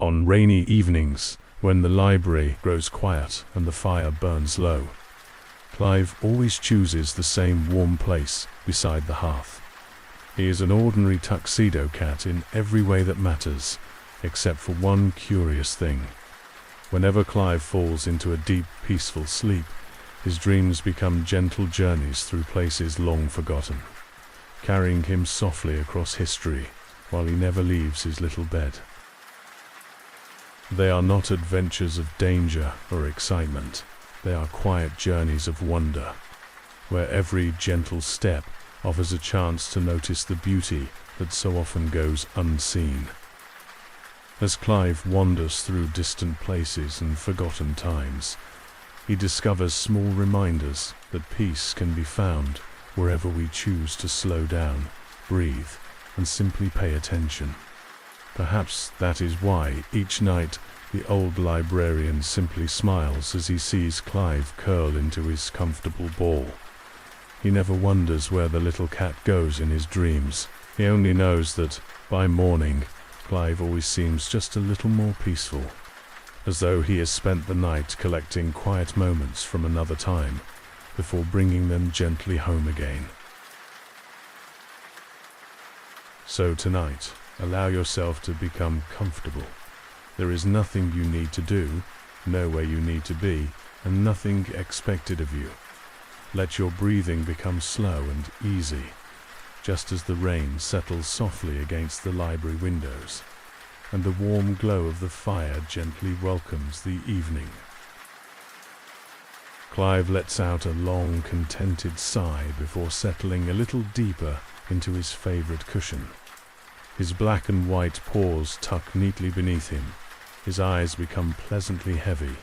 On rainy evenings, when the library grows quiet and the fire burns low, Clive always chooses the same warm place beside the hearth. He is an ordinary tuxedo cat in every way that matters, except for one curious thing. Whenever Clive falls into a deep, peaceful sleep, his dreams become gentle journeys through places long forgotten, carrying him softly across history while he never leaves his little bed. They are not adventures of danger or excitement. They are quiet journeys of wonder, where every gentle step offers a chance to notice the beauty that so often goes unseen. As Clive wanders through distant places and forgotten times, he discovers small reminders that peace can be found wherever we choose to slow down, breathe, and simply pay attention. Perhaps that is why each night the old librarian simply smiles as he sees Clive curl into his comfortable ball. He never wonders where the little cat goes in his dreams. He only knows that, by morning, Clive always seems just a little more peaceful, as though he has spent the night collecting quiet moments from another time before bringing them gently home again. So tonight, allow yourself to become comfortable. There is nothing you need to do, nowhere you need to be, and nothing expected of you. Let your breathing become slow and easy, just as the rain settles softly against the library windows, and the warm glow of the fire gently welcomes the evening. Clive lets out a long, contented sigh before settling a little deeper into his favorite cushion. His black and white paws tuck neatly beneath him. His eyes become pleasantly heavy,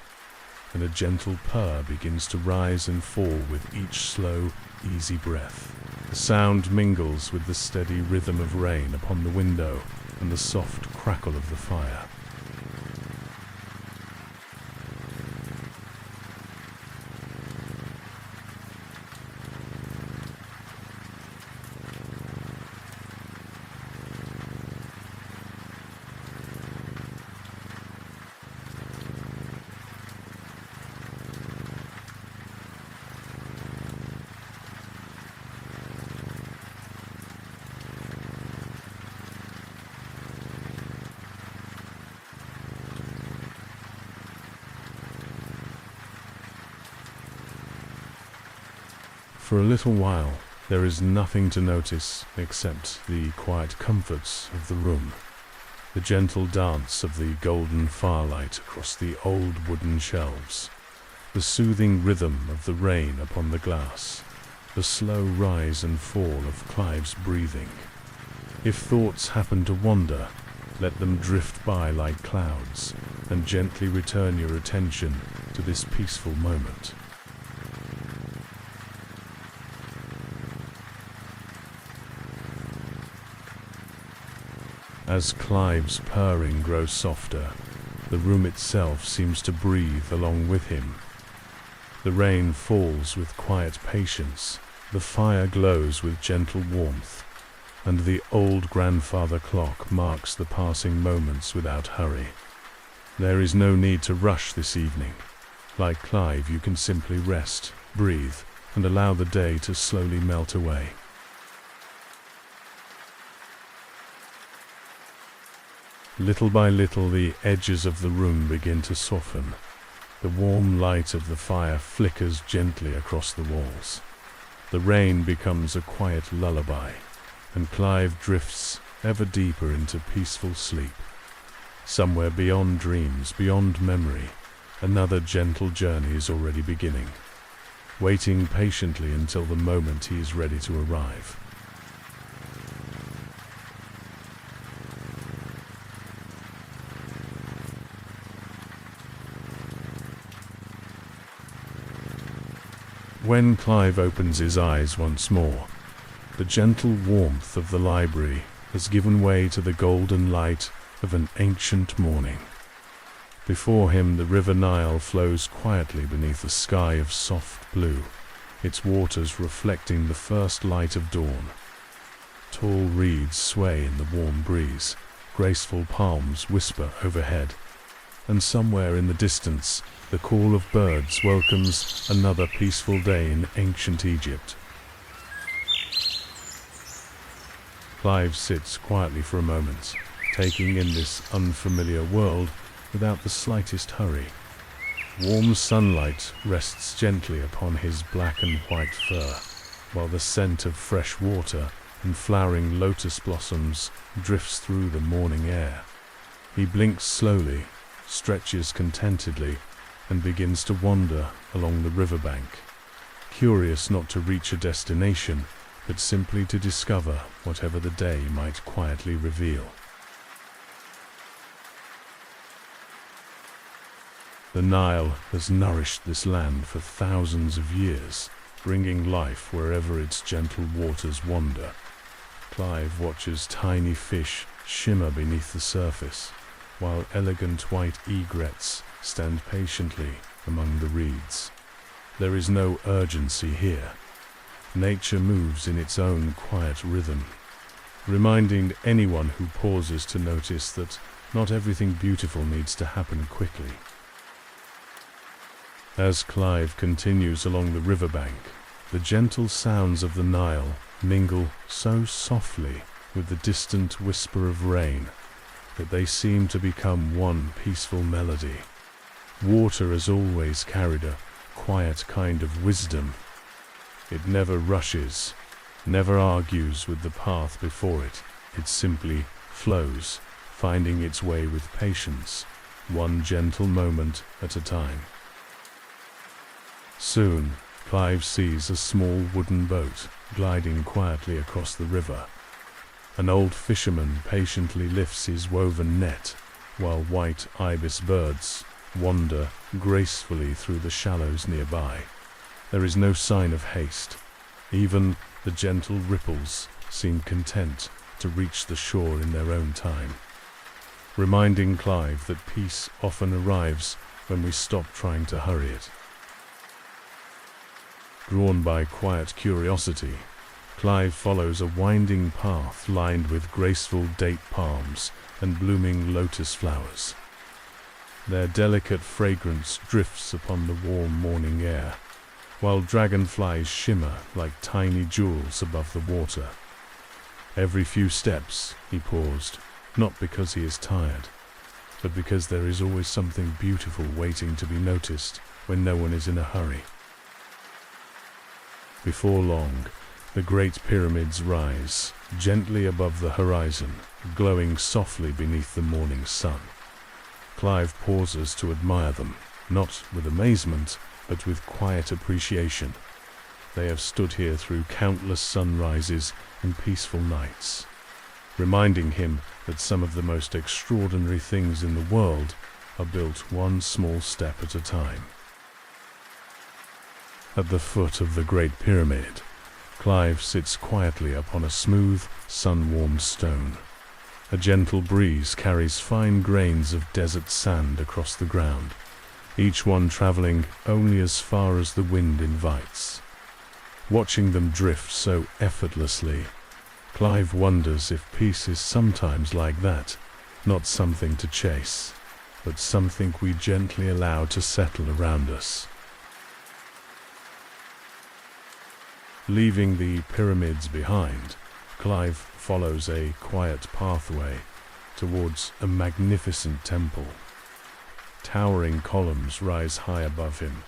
and a gentle purr begins to rise and fall with each slow, easy breath. The sound mingles with the steady rhythm of rain upon the window and the soft crackle of the fire. For a little while, there is nothing to notice except the quiet comforts of the room, the gentle dance of the golden firelight across the old wooden shelves, the soothing rhythm of the rain upon the glass, the slow rise and fall of Clive's breathing. If thoughts happen to wander, let them drift by like clouds, and gently return your attention to this peaceful moment. As Clive's purring grows softer, the room itself seems to breathe along with him. The rain falls with quiet patience, the fire glows with gentle warmth, and the old grandfather clock marks the passing moments without hurry. There is no need to rush this evening. Like Clive, you can simply rest, breathe, and allow the day to slowly melt away. Little by little, the edges of the room begin to soften. The warm light of the fire flickers gently across the walls. The rain becomes a quiet lullaby, and Clive drifts ever deeper into peaceful sleep. Somewhere beyond dreams, beyond memory, another gentle journey is already beginning, waiting patiently until the moment he is ready to arrive. When Clive opens his eyes once more, the gentle warmth of the library has given way to the golden light of an ancient morning. Before him, the river Nile flows quietly beneath a sky of soft blue, its waters reflecting the first light of dawn. Tall reeds sway in the warm breeze, graceful palms whisper overhead, and somewhere in the distance, the call of birds welcomes another peaceful day in ancient Egypt. Clive sits quietly for a moment, taking in this unfamiliar world without the slightest hurry. Warm sunlight rests gently upon his black and white fur, while the scent of fresh water and flowering lotus blossoms drifts through the morning air. He blinks slowly, stretches contentedly, and begins to wander along the riverbank, curious not to reach a destination, but simply to discover whatever the day might quietly reveal. The Nile has nourished this land for thousands of years, bringing life wherever its gentle waters wander. Clive watches tiny fish shimmer beneath the surface, while elegant white egrets stand patiently among the reeds. There is no urgency here. Nature moves in its own quiet rhythm, reminding anyone who pauses to notice that not everything beautiful needs to happen quickly. As Clive continues along the riverbank, the gentle sounds of the Nile mingle so softly with the distant whisper of rain that they seem to become one peaceful melody. Water has always carried a quiet kind of wisdom. It never rushes, never argues with the path before it. It simply flows, finding its way with patience, one gentle moment at a time. Soon, Clive sees a small wooden boat gliding quietly across the river. An old fisherman patiently lifts his woven net, while white ibis birds wander gracefully through the shallows nearby. There is no sign of haste. Even the gentle ripples seem content to reach the shore in their own time, reminding Clive that peace often arrives when we stop trying to hurry it. Drawn by quiet curiosity, Clive follows a winding path lined with graceful date palms and blooming lotus flowers. Their delicate fragrance drifts upon the warm morning air, while dragonflies shimmer like tiny jewels above the water. Every few steps he paused, not because he is tired, but because there is always something beautiful waiting to be noticed when no one is in a hurry. Before long, the great pyramids rise, gently above the horizon, glowing softly beneath the morning sun. Clive pauses to admire them, not with amazement, but with quiet appreciation. They have stood here through countless sunrises and peaceful nights, reminding him that some of the most extraordinary things in the world are built one small step at a time. At the foot of the Great Pyramid, Clive sits quietly upon a smooth, sun-warmed stone. A gentle breeze carries fine grains of desert sand across the ground, each one traveling only as far as the wind invites. Watching them drift so effortlessly, Clive wonders if peace is sometimes like that, not something to chase, but something we gently allow to settle around us. Leaving the pyramids behind, Clive follows a quiet pathway towards a magnificent temple. Towering columns rise high above him,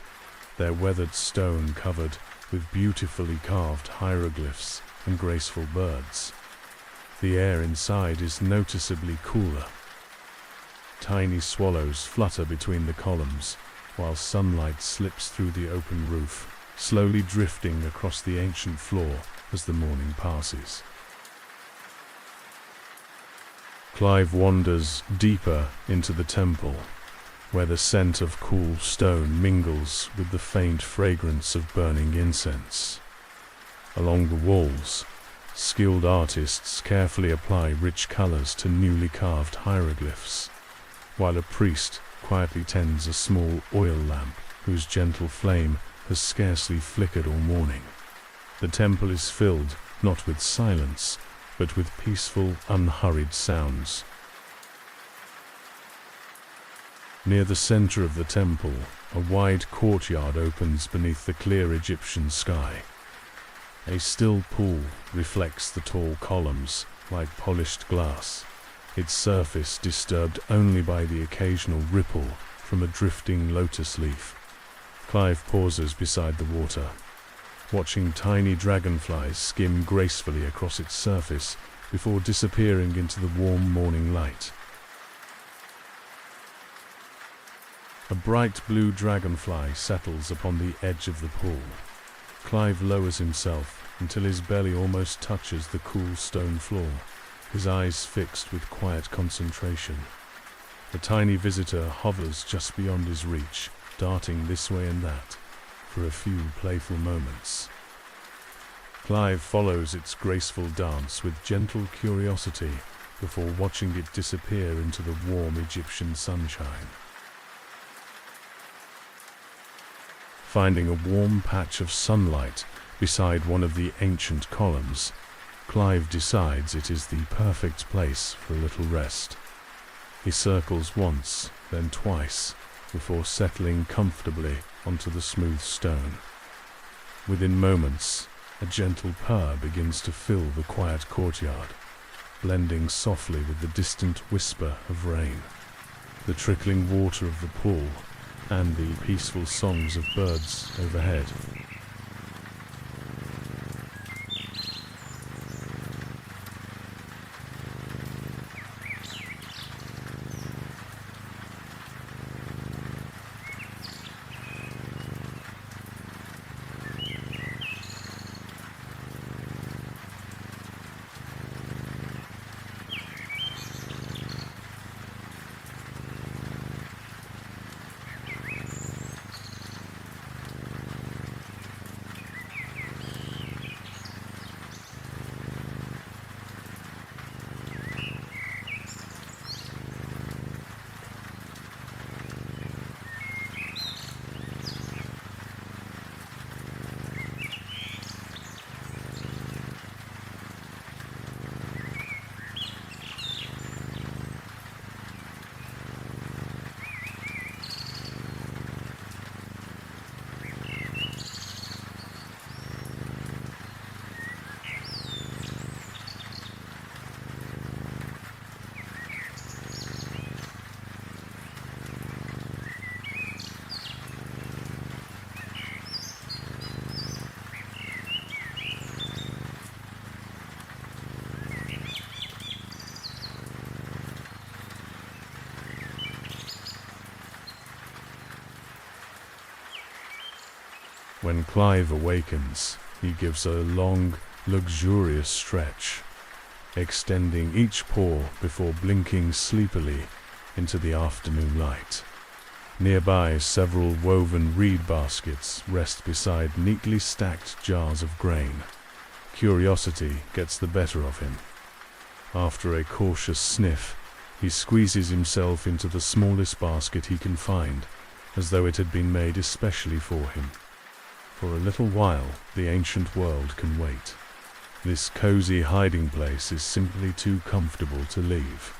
their weathered stone covered with beautifully carved hieroglyphs and graceful birds. The air inside is noticeably cooler. Tiny swallows flutter between the columns, while sunlight slips through the open roof, slowly drifting across the ancient floor as the morning passes. Clive wanders deeper into the temple, where the scent of cool stone mingles with the faint fragrance of burning incense. Along the walls, skilled artists carefully apply rich colors to newly carved hieroglyphs, while a priest quietly tends a small oil lamp whose gentle flame has scarcely flickered all morning. The temple is filled not with silence, but with peaceful, unhurried sounds. Near the center of the temple, a wide courtyard opens beneath the clear Egyptian sky. A still pool reflects the tall columns like polished glass, its surface disturbed only by the occasional ripple from a drifting lotus leaf. Clive pauses beside the water, watching tiny dragonflies skim gracefully across its surface before disappearing into the warm morning light. A bright blue dragonfly settles upon the edge of the pool. Clive lowers himself until his belly almost touches the cool stone floor, his eyes fixed with quiet concentration. The tiny visitor hovers just beyond his reach, darting this way and that for a few playful moments. Clive follows its graceful dance with gentle curiosity before watching it disappear into the warm Egyptian sunshine. Finding a warm patch of sunlight beside one of the ancient columns, Clive decides it is the perfect place for a little rest. He circles once, then twice, before settling comfortably onto the smooth stone. Within moments, a gentle purr begins to fill the quiet courtyard, blending softly with the distant whisper of rain, the trickling water of the pool, and the peaceful songs of birds overhead. When Clive awakens, he gives a long, luxurious stretch, extending each paw before blinking sleepily into the afternoon light. Nearby, several woven reed baskets rest beside neatly stacked jars of grain. Curiosity gets the better of him. After a cautious sniff, he squeezes himself into the smallest basket he can find, as though it had been made especially for him. For a little while, the ancient world can wait. This cozy hiding place is simply too comfortable to leave.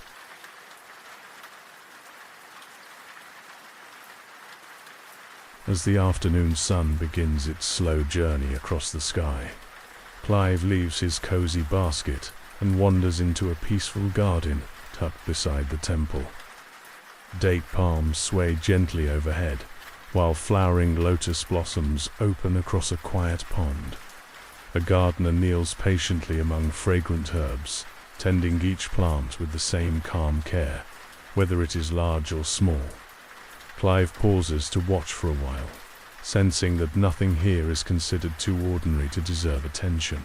As the afternoon sun begins its slow journey across the sky, Clive leaves his cozy basket and wanders into a peaceful garden tucked beside the temple. Date palms sway gently overhead, while flowering lotus blossoms open across a quiet pond. A gardener kneels patiently among fragrant herbs, tending each plant with the same calm care, whether it is large or small. Clive pauses to watch for a while, sensing that nothing here is considered too ordinary to deserve attention.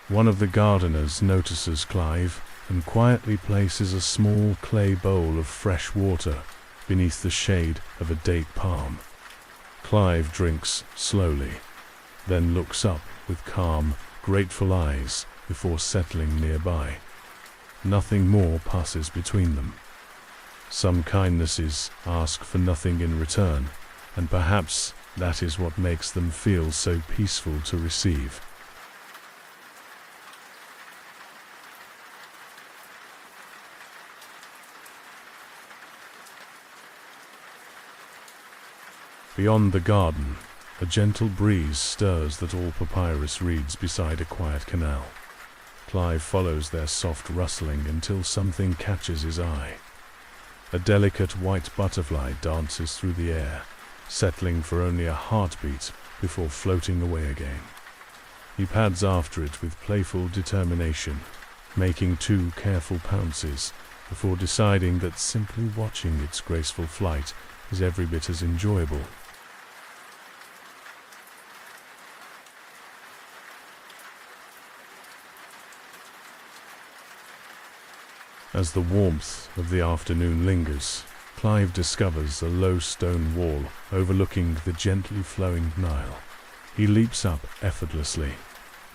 One of the gardeners notices Clive and quietly places a small clay bowl of fresh water beneath the shade of a date palm. Clive drinks slowly, then looks up with calm, grateful eyes before settling nearby. Nothing more passes between them. Some kindnesses ask for nothing in return, and perhaps That is what makes them feel so peaceful to receive. Beyond the garden, a gentle breeze stirs that all papyrus reeds beside a quiet canal. Clive follows their soft rustling until something catches his eye. A delicate white butterfly dances through the air, settling for only a heartbeat before floating away again. He pads after it with playful determination, making 2 careful pounces before deciding that simply watching its graceful flight is every bit as enjoyable. As the warmth of the afternoon lingers, Clive discovers a low stone wall overlooking the gently flowing Nile. He leaps up effortlessly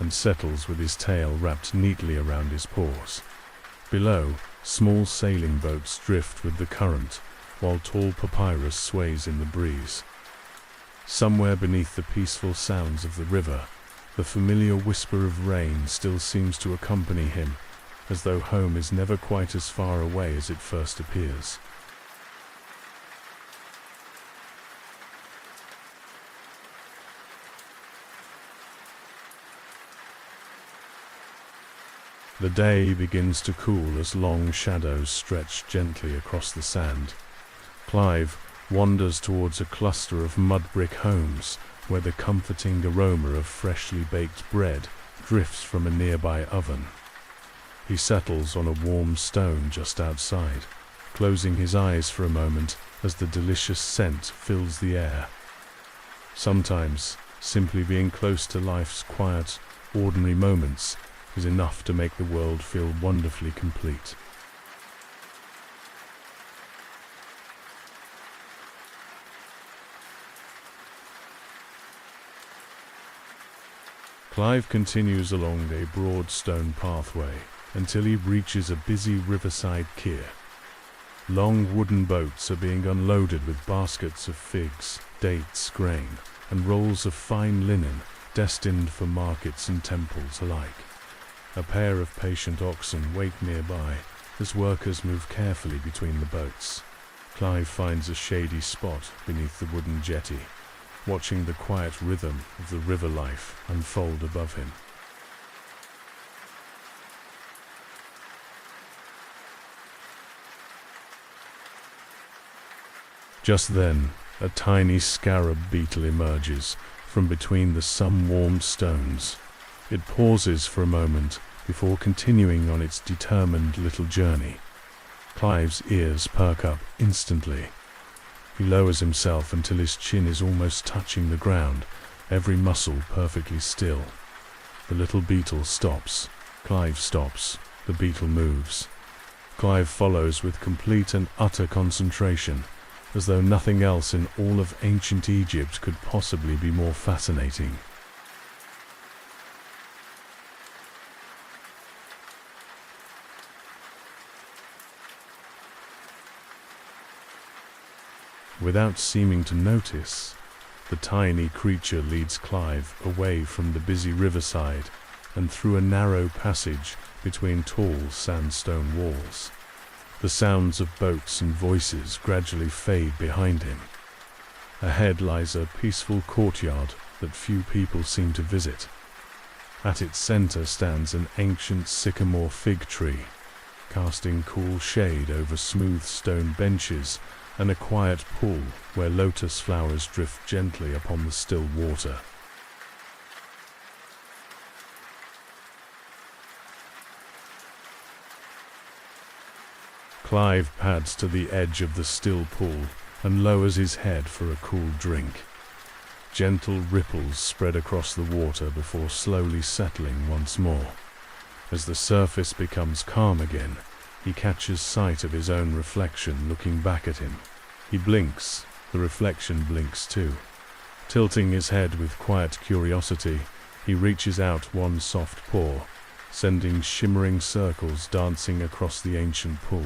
and settles with his tail wrapped neatly around his paws. Below, small sailing boats drift with the current, while tall papyrus sways in the breeze. Somewhere beneath the peaceful sounds of the river, the familiar whisper of rain still seems to accompany him, as though home is never quite as far away as it first appears. The day begins to cool as long shadows stretch gently across the sand. Clive wanders towards a cluster of mud brick homes where the comforting aroma of freshly baked bread drifts from a nearby oven. He settles on a warm stone just outside, closing his eyes for a moment as the delicious scent fills the air. Sometimes, simply being close to life's quiet, ordinary moments is enough to make the world feel wonderfully complete. Clive continues along a broad stone pathway until he reaches a busy riverside pier. Long wooden boats are being unloaded with baskets of figs, dates, grain, and rolls of fine linen destined for markets and temples alike. A pair of patient oxen wait nearby as workers move carefully between the boats. Clive finds a shady spot beneath the wooden jetty, watching the quiet rhythm of the river life unfold above him. Just then, a tiny scarab beetle emerges from between the sun-warmed stones. It pauses for a moment before continuing on its determined little journey. Clive's ears perk up instantly. He lowers himself until his chin is almost touching the ground, every muscle perfectly still. The little beetle stops. Clive stops. The beetle moves. Clive follows with complete and utter concentration, as though nothing else in all of ancient Egypt could possibly be more fascinating. Without seeming to notice, the tiny creature leads Clive away from the busy riverside and through a narrow passage between tall sandstone walls. The sounds of boats and voices gradually fade behind him. Ahead lies a peaceful courtyard that few people seem to visit. At its center stands an ancient sycamore fig tree, casting cool shade over smooth stone benches and a quiet pool where lotus flowers drift gently upon the still water. Clive pads to the edge of the still pool and lowers his head for a cool drink. Gentle ripples spread across the water before slowly settling once more. As the surface becomes calm again, he catches sight of his own reflection looking back at him. He blinks, the reflection blinks too. Tilting his head with quiet curiosity, he reaches out one soft paw, sending shimmering circles dancing across the ancient pool.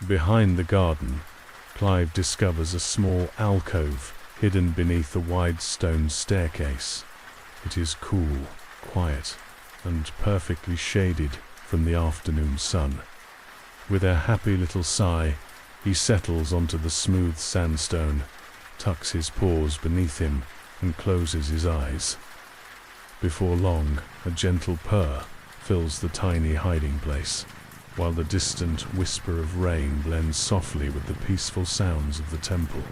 Behind the garden, Clive discovers a small alcove hidden beneath a wide stone staircase. It is cool, quiet, and perfectly shaded from the afternoon sun. With a happy little sigh, he settles onto the smooth sandstone, tucks his paws beneath him, and closes his eyes. Before long, a gentle purr fills the tiny hiding place, while the distant whisper of rain blends softly with the peaceful sounds of the temple.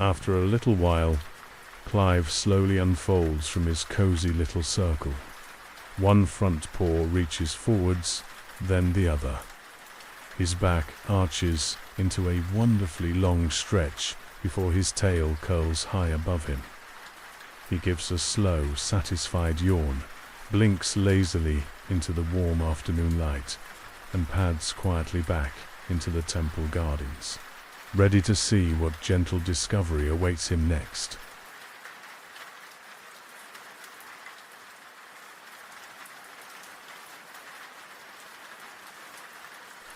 After a little while, Clive slowly unfolds from his cozy little circle. One front paw reaches forwards, then the other. His back arches into a wonderfully long stretch before his tail curls high above him. He gives a slow, satisfied yawn, blinks lazily into the warm afternoon light, and pads quietly back into the temple gardens, ready to see what gentle discovery awaits him next.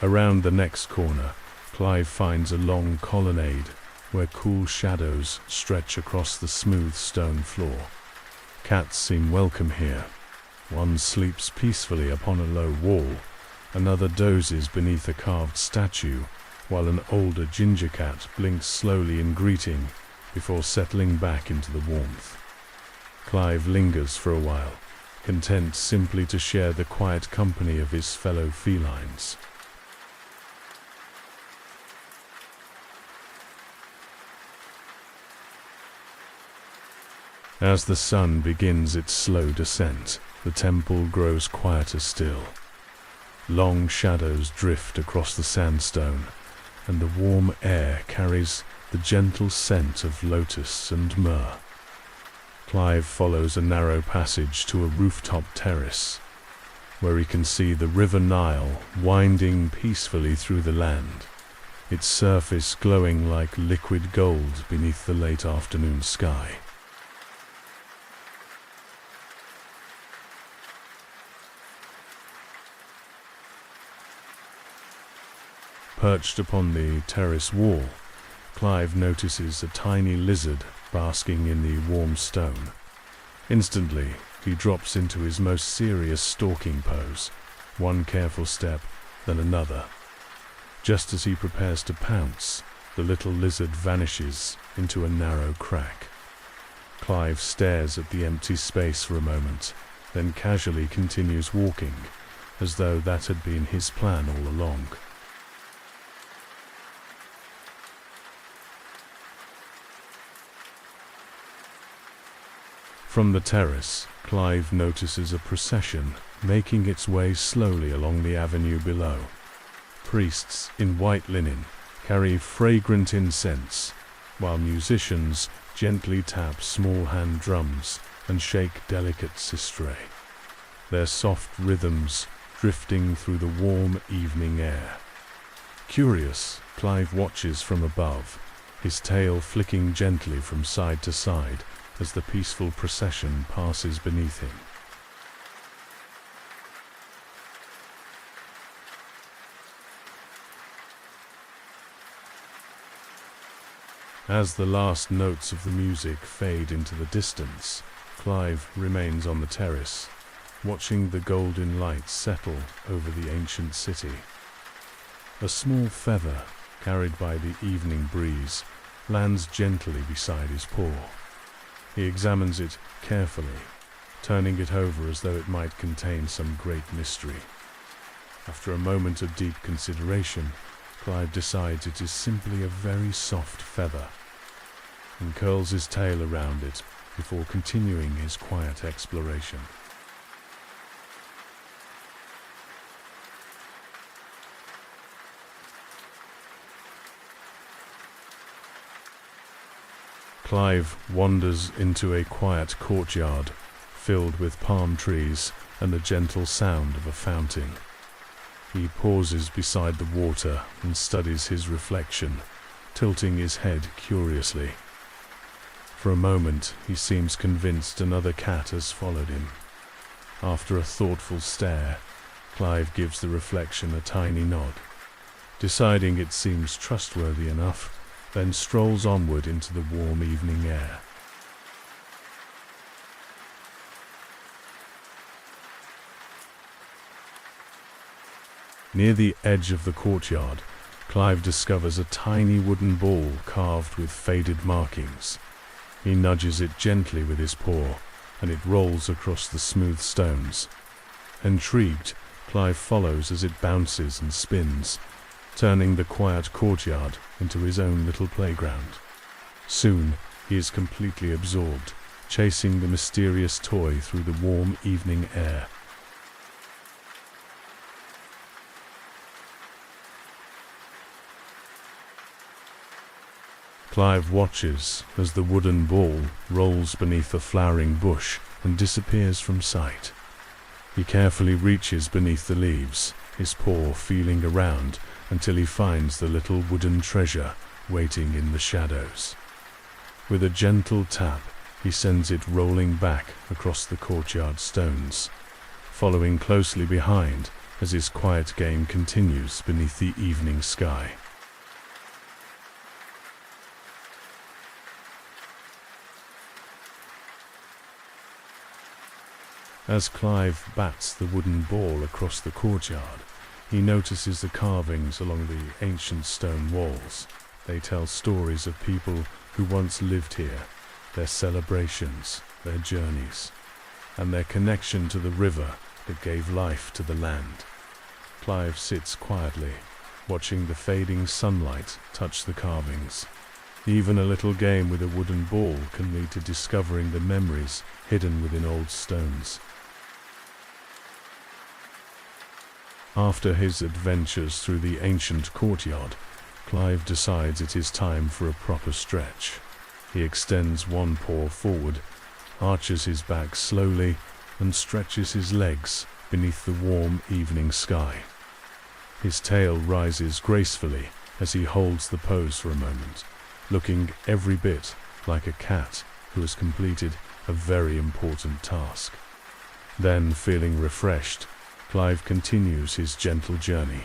Around the next corner, Clive finds a long colonnade where cool shadows stretch across the smooth stone floor. Cats seem welcome here. One sleeps peacefully upon a low wall, another dozes beneath a carved statue, while an older ginger cat blinks slowly in greeting before settling back into the warmth. Clive lingers for a while, content simply to share the quiet company of his fellow felines. As the sun begins its slow descent, the temple grows quieter still. Long shadows drift across the sandstone, and the warm air carries the gentle scent of lotus and myrrh. Clive follows a narrow passage to a rooftop terrace, where he can see the river Nile winding peacefully through the land, its surface glowing like liquid gold beneath the late afternoon sky. Perched upon the terrace wall, Clive notices a tiny lizard basking in the warm stone. Instantly, he drops into his most serious stalking pose, one careful step, then another. Just as he prepares to pounce, the little lizard vanishes into a narrow crack. Clive stares at the empty space for a moment, then casually continues walking, as though that had been his plan all along. From the terrace, Clive notices a procession making its way slowly along the avenue below. Priests in white linen carry fragrant incense, while musicians gently tap small hand drums and shake delicate sistre, their soft rhythms drifting through the warm evening air. Curious, Clive watches from above, his tail flicking gently from side to side as the peaceful procession passes beneath him. As the last notes of the music fade into the distance, Clive remains on the terrace, watching the golden light settle over the ancient city. A small feather, carried by the evening breeze, lands gently beside his paw. He examines it carefully, turning it over as though it might contain some great mystery. After a moment of deep consideration, Clive decides it is simply a very soft feather, and curls his tail around it before continuing his quiet exploration. Clive wanders into a quiet courtyard filled with palm trees and the gentle sound of a fountain. He pauses beside the water and studies his reflection, tilting his head curiously. For a moment, he seems convinced another cat has followed him. After a thoughtful stare, Clive gives the reflection a tiny nod, deciding it seems trustworthy enough, then strolls onward into the warm evening air. Near the edge of the courtyard, Clive discovers a tiny wooden ball carved with faded markings. He nudges it gently with his paw, and it rolls across the smooth stones. Intrigued, Clive follows as it bounces and spins, turning the quiet courtyard into his own little playground. Soon, he is completely absorbed, chasing the mysterious toy through the warm evening air. Clive watches as the wooden ball rolls beneath a flowering bush and disappears from sight. He carefully reaches beneath the leaves, his paw feeling around until he finds the little wooden treasure waiting in the shadows. With a gentle tap, he sends it rolling back across the courtyard stones, following closely behind as his quiet game continues beneath the evening sky. As Clive bats the wooden ball across the courtyard, he notices the carvings along the ancient stone walls. They tell stories of people who once lived here, their celebrations, their journeys, and their connection to the river that gave life to the land. Clive sits quietly, watching the fading sunlight touch the carvings. Even a little game with a wooden ball can lead to discovering the memories hidden within old stones. After his adventures through the ancient courtyard, Clive decides it is time for a proper stretch. He extends one paw forward, arches his back slowly, and stretches his legs beneath the warm evening sky. His tail rises gracefully as he holds the pose for a moment, looking every bit like a cat who has completed a very important task. Then, feeling refreshed, Clive continues his gentle journey.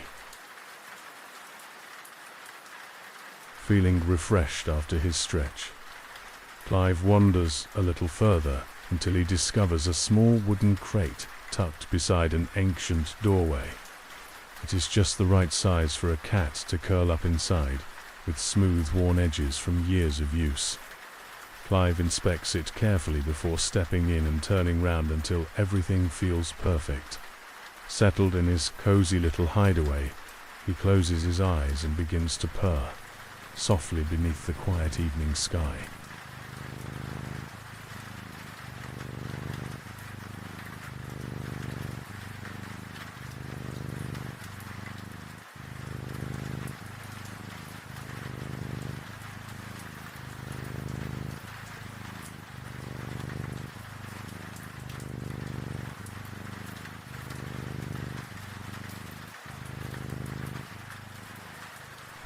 Feeling refreshed after his stretch, Clive wanders a little further until he discovers a small wooden crate tucked beside an ancient doorway. It is just the right size for a cat to curl up inside, with smooth, worn edges from years of use. Clive inspects it carefully before stepping in and turning round until everything feels perfect. Settled in his cozy little hideaway, he closes his eyes and begins to purr, softly beneath the quiet evening sky.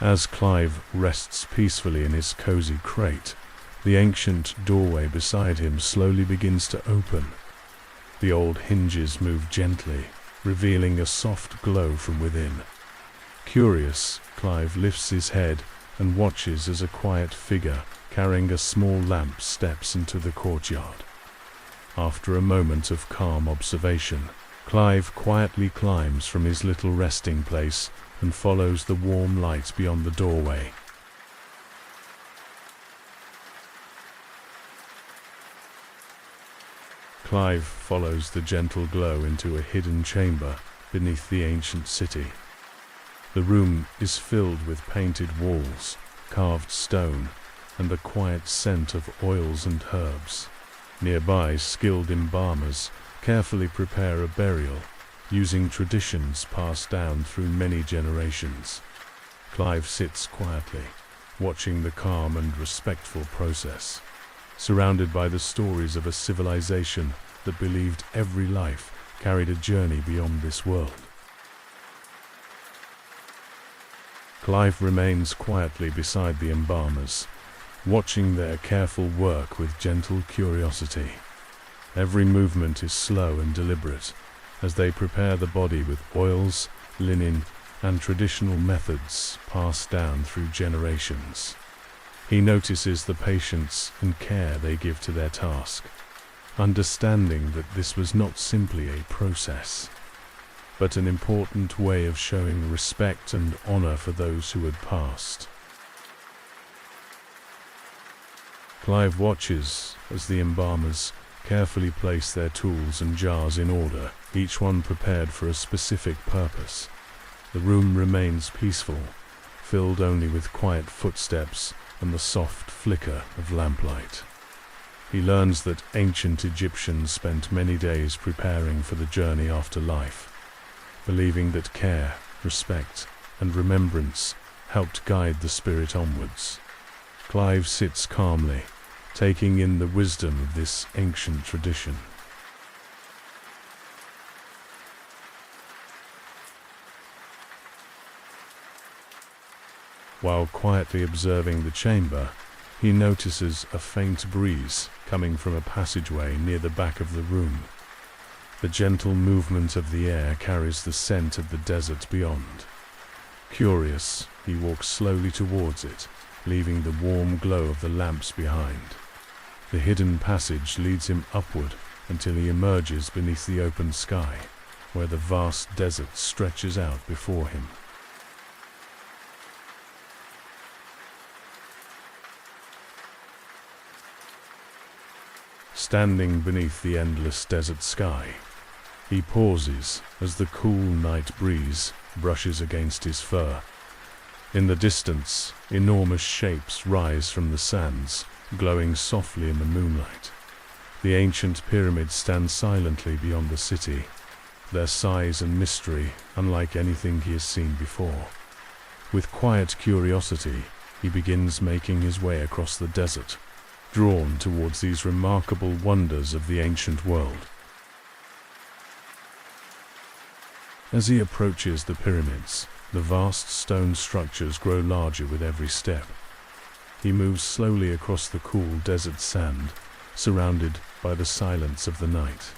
As Clive rests peacefully in his cozy crate, the ancient doorway beside him slowly begins to open. The old hinges move gently, revealing a soft glow from within. Curious, Clive lifts his head and watches as a quiet figure carrying a small lamp steps into the courtyard. After a moment of calm observation, Clive quietly climbs from his little resting place and follows the warm light beyond the doorway. Clive follows the gentle glow into a hidden chamber beneath the ancient city. The room is filled with painted walls, carved stone, and a quiet scent of oils and herbs. Nearby, skilled embalmers carefully prepare a burial, using traditions passed down through many generations. Clive sits quietly, watching the calm and respectful process, surrounded by the stories of a civilization that believed every life carried a journey beyond this world. Clive remains quietly beside the embalmers, watching their careful work with gentle curiosity. Every movement is slow and deliberate, as they prepare the body with oils, linen, and traditional methods passed down through generations. He notices the patience and care they give to their task, understanding that this was not simply a process, but an important way of showing respect and honor for those who had passed. Clive watches as the embalmers carefully place their tools and jars in order, each one prepared for a specific purpose. The room remains peaceful, filled only with quiet footsteps and the soft flicker of lamplight. He learns that ancient Egyptians spent many days preparing for the journey after life, believing that care, respect, and remembrance helped guide the spirit onwards. Clive sits calmly, taking in the wisdom of this ancient tradition. While quietly observing the chamber, he notices a faint breeze coming from a passageway near the back of the room. The gentle movement of the air carries the scent of the desert beyond. Curious, he walks slowly towards it, leaving the warm glow of the lamps behind. The hidden passage leads him upward until he emerges beneath the open sky, where the vast desert stretches out before him. Standing beneath the endless desert sky, he pauses as the cool night breeze brushes against his fur. In the distance, enormous shapes rise from the sands, glowing softly in the moonlight. The ancient pyramids stand silently beyond the city, their size and mystery unlike anything he has seen before. With quiet curiosity, he begins making his way across the desert, drawn towards these remarkable wonders of the ancient world. As he approaches the pyramids, the vast stone structures grow larger with every step. He moves slowly across the cool desert sand, surrounded by the silence of the night.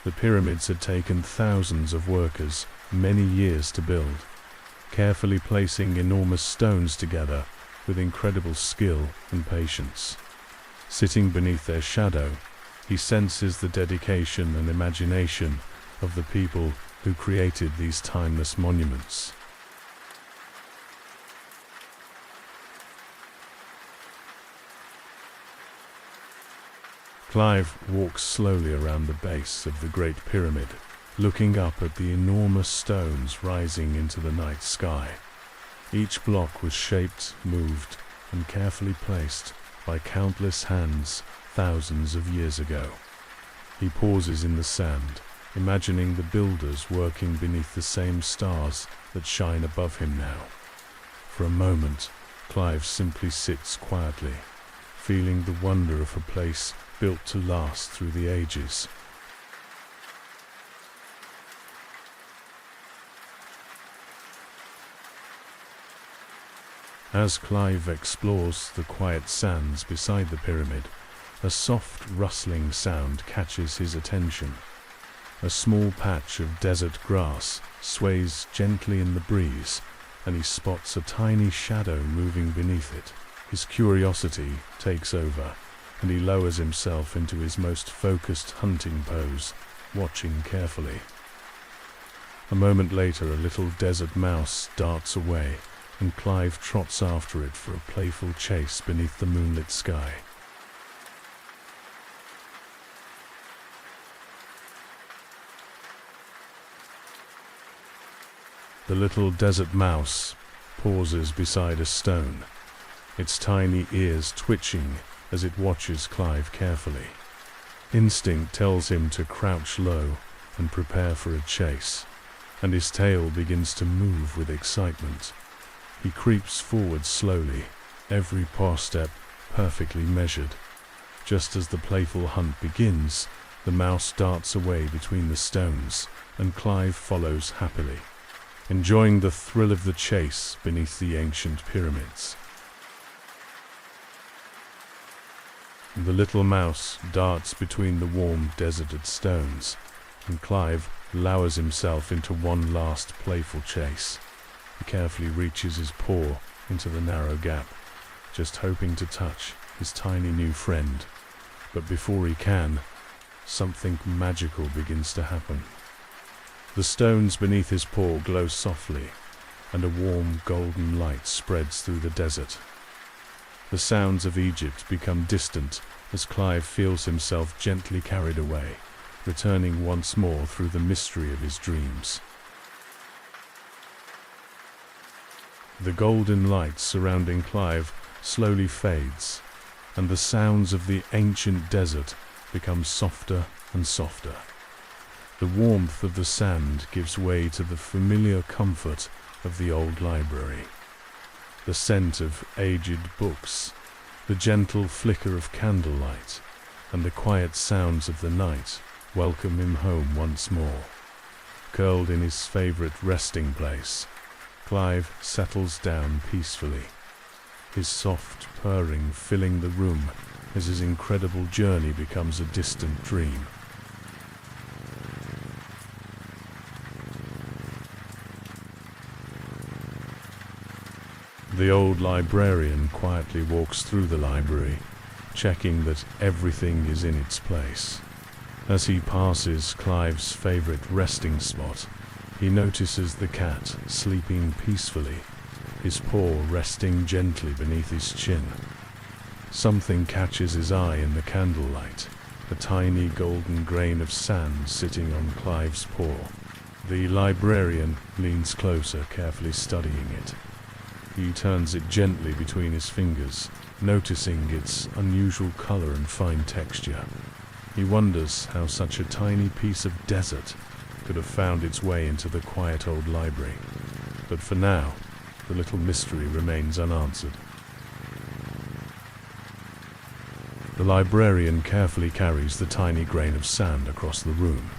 The pyramids had taken thousands of workers, many years to build, carefully placing enormous stones together with incredible skill and patience. Sitting beneath their shadow, he senses the dedication and imagination of the people who created these timeless monuments. Clive walks slowly around the base of the Great Pyramid, looking up at the enormous stones rising into the night sky. Each block was shaped, moved, and carefully placed by countless hands thousands of years ago. He pauses in the sand, imagining the builders working beneath the same stars that shine above him now. For a moment, Clive simply sits quietly, feeling the wonder of a place built to last through the ages. As Clive explores the quiet sands beside the pyramid, a soft rustling sound catches his attention. A small patch of desert grass sways gently in the breeze and he spots a tiny shadow moving beneath it. His curiosity takes over, and he lowers himself into his most focused hunting pose, watching carefully. A moment later, a little desert mouse darts away, and Clive trots after it for a playful chase beneath the moonlit sky. The little desert mouse pauses beside a stone, its tiny ears twitching as it watches Clive carefully. Instinct tells him to crouch low and prepare for a chase, and his tail begins to move with excitement. He creeps forward slowly, every paw step perfectly measured. Just as the playful hunt begins, the mouse darts away between the stones, and Clive follows happily, enjoying the thrill of the chase beneath the ancient pyramids. The little mouse darts between the warm, deserted stones, and Clive lowers himself into one last playful chase. He carefully reaches his paw into the narrow gap, just hoping to touch his tiny new friend. But before he can, something magical begins to happen. The stones beneath his paw glow softly, and a warm golden light spreads through the desert. The sounds of Egypt become distant as Clive feels himself gently carried away, returning once more through the mystery of his dreams. The golden light surrounding Clive slowly fades, and the sounds of the ancient desert become softer and softer. The warmth of the sand gives way to the familiar comfort of the old library. The scent of aged books, the gentle flicker of candlelight, and the quiet sounds of the night welcome him home once more. Curled in his favorite resting place, Clive settles down peacefully, his soft purring filling the room as his incredible journey becomes a distant dream. The old librarian quietly walks through the library, checking that everything is in its place. As he passes Clive's favorite resting spot, he notices the cat sleeping peacefully, his paw resting gently beneath his chin. Something catches his eye in the candlelight, a tiny golden grain of sand sitting on Clive's paw. The librarian leans closer, carefully studying it. He turns it gently between his fingers, noticing its unusual color and fine texture. He wonders how such a tiny piece of desert could have found its way into the quiet old library. But for now, the little mystery remains unanswered. The librarian carefully carries the tiny grain of sand across the room.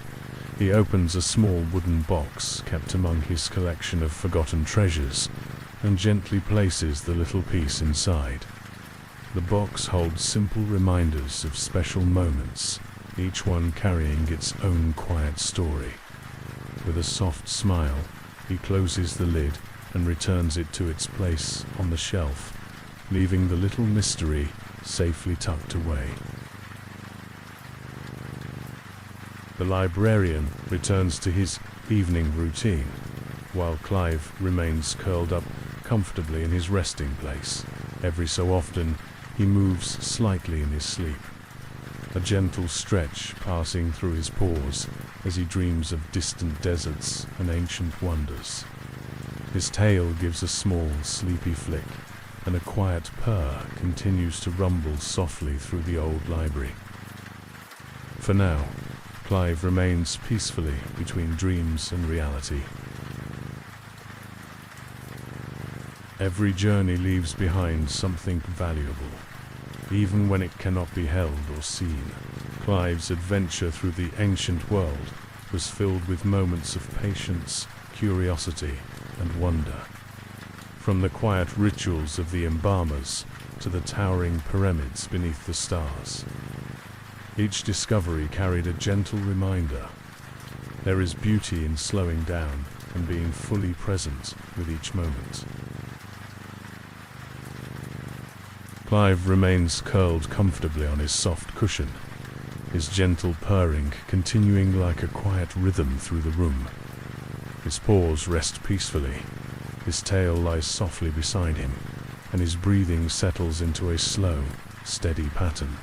He opens a small wooden box kept among his collection of forgotten treasures, and gently places the little piece inside. The box holds simple reminders of special moments, each one carrying its own quiet story. With a soft smile, he closes the lid and returns it to its place on the shelf, leaving the little mystery safely tucked away. The librarian returns to his evening routine, while Clive remains curled up comfortably in his resting place. Every so often, he moves slightly in his sleep, a gentle stretch passing through his paws as he dreams of distant deserts and ancient wonders. His tail gives a small, sleepy flick, and a quiet purr continues to rumble softly through the old library. For now, Clive remains peacefully between dreams and reality. Every journey leaves behind something valuable, even when it cannot be held or seen. Clive's adventure through the ancient world was filled with moments of patience, curiosity, and wonder. From the quiet rituals of the embalmers to the towering pyramids beneath the stars, each discovery carried a gentle reminder. There is beauty in slowing down, and being fully present with each moment. Clive remains curled comfortably on his soft cushion, his gentle purring continuing like a quiet rhythm through the room. His paws rest peacefully, his tail lies softly beside him, and his breathing settles into a slow, steady pattern.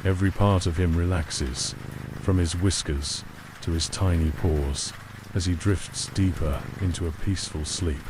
Every part of him relaxes, from his whiskers to his tiny paws, as he drifts deeper into a peaceful sleep.